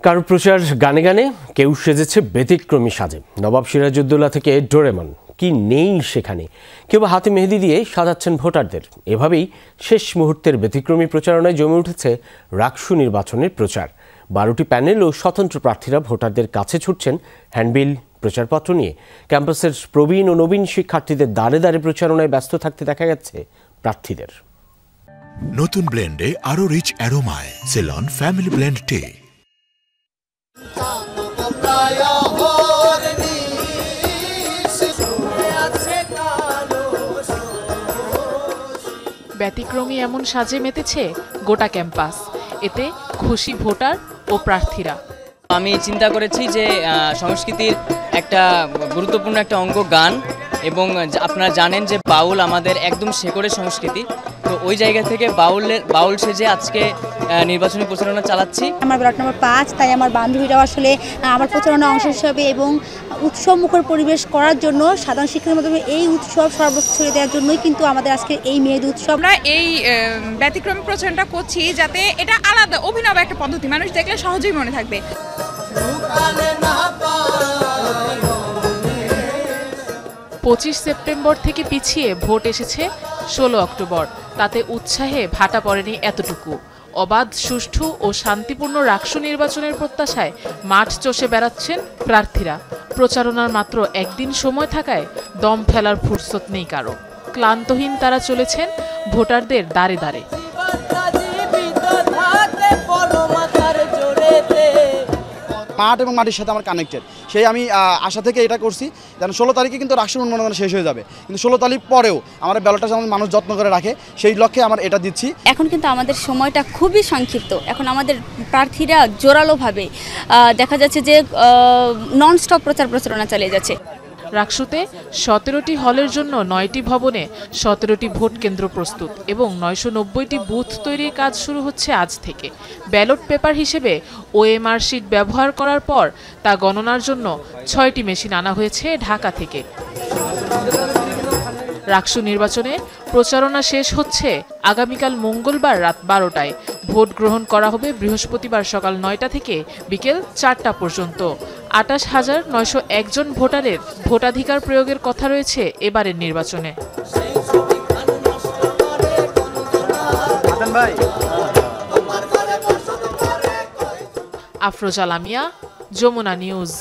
কারো প্রচার গানে গানে, কেউ সেজেছে ব্যতিক্রমী সাজে। নবাব সিরাজউদ্দৌলা থেকে ডোরেমন, কি নেই সেখানে। কেউ হাতে মেহেদি দিয়ে সাজাচ্ছেন ভোটারদের। এভাবেই শেষ মুহূর্তের ব্যতিক্রমী প্রচারণায় জমে উঠেছে রাকসু নির্বাচনের প্রচার। 12টি প্যানেল ও স্বতন্ত্র প্রার্থীরা ভোটারদের কাছে ছুটছেন হ্যান্ডবিল, প্রচারপত্র নিয়ে। ক্যাম্পাসের প্রবীণ ও নবীন শিক্ষার্থীদের দাঁড়ে দাঁড়ে প্রচারণায় ব্যস্ত থাকতে দেখা যাচ্ছে প্রার্থীদের। নতুন ব্লেন্ডে আরো রিচ অ্যারোমায় সেলন ফ্যামিলি ব্লেন্ড টে। ব্যতিক্রমী এমন সাজে মেতেছে গোটা ক্যাম্পাস। এতে খুশি ভোটার ও প্রার্থীরা। আমি চিন্তা করেছি যে সংস্কৃতির একটা গুরুত্বপূর্ণ একটা অঙ্গ গান, এবং আপনারা জানেন যে বাউল আমাদের একদম শেকড়ের সংস্কৃতি। তো ওই জায়গা থেকে বাউল সেজে আজকে নির্বাচনী প্রচারণা চালাচ্ছি। আমার ব্লক নম্বর 5, তাই আমার বান্ধবীরাও আসলে আমার প্রচারণা অংশ হিসাবে এবং উৎসব মুখর পরিবেশ করার জন্য সাধারণ শিক্ষার মাধ্যমে এই উৎসব সর্বত্র ছড়িয়ে দেওয়ার জন্যই কিন্তু আমাদের আজকে এই মেহেদি উৎসব। আমরা এই ব্যতিক্রমী প্রচারণা করছি যাতে এটা আলাদা অভিনব একটা পদ্ধতি, মানুষ দেখলে সহজেই মনে থাকবে। 25 সেপ্টেম্বর থেকে পিছিয়ে ভোট এসেছে 16 অক্টোবর। তাতে উৎসাহে ভাটা পড়েনি এতটুকু। অবাধ, সুষ্ঠু ও শান্তিপূর্ণ রাকসু নির্বাচনের প্রত্যাশায় মাঠ চষে বেড়াচ্ছেন প্রার্থীরা। প্রচারণার মাত্র একদিন সময় থাকায় দম ফেলার ফুরসত নেই কারো। ক্লান্তহীন তারা চলেছেন ভোটারদের দাঁড়ে দাঁড়ে। মাঠ এবং মাটির সাথে আমার কানেক্টেড, সেই আমি আশা থেকে এটা করছি যেন 16 তারিখে কিন্তু রাকসুর উন্মাদনা শেষ হয়ে যাবে, কিন্তু 16 তারিখ পরেও আমার ব্যালটটা যেমন মানুষ যত্ন করে রাখে সেই লক্ষ্যে আমার এটা দিচ্ছি। এখন কিন্তু আমাদের সময়টা খুবই সংক্ষিপ্ত। এখন আমাদের প্রার্থীরা জোরালোভাবে দেখা যাচ্ছে যে ননস্টপ প্রচারণা চালিয়ে যাচ্ছে। রাকসুতে 17টি হলের জন্য 9টি ভবনে 17টি ভোট কেন্দ্র প্রস্তুত এবং 990টি বুথ তৈরির কাজ শুরু হচ্ছে আজ থেকে। ব্যালট পেপার হিসেবে ওএমআর শিট ব্যবহার করার পর তা গণনার জন্য 6টি মেশিন আনা হয়েছে ঢাকা থেকে। রাকসু নির্বাচনে প্রচারণা শেষ হচ্ছে আগামীকাল মঙ্গলবার রাত 12টায়। ভোট গ্রহণ করা হবে বৃহস্পতিবার সকাল 9টা থেকে বিকেল 4টা পর্যন্ত। 28,901 জন ভোটারের ভোটাধিকার প্রয়োগের কথা রয়েছে এবারের নির্বাচনে। আফরোজা লামিয়া, যমুনা নিউজ।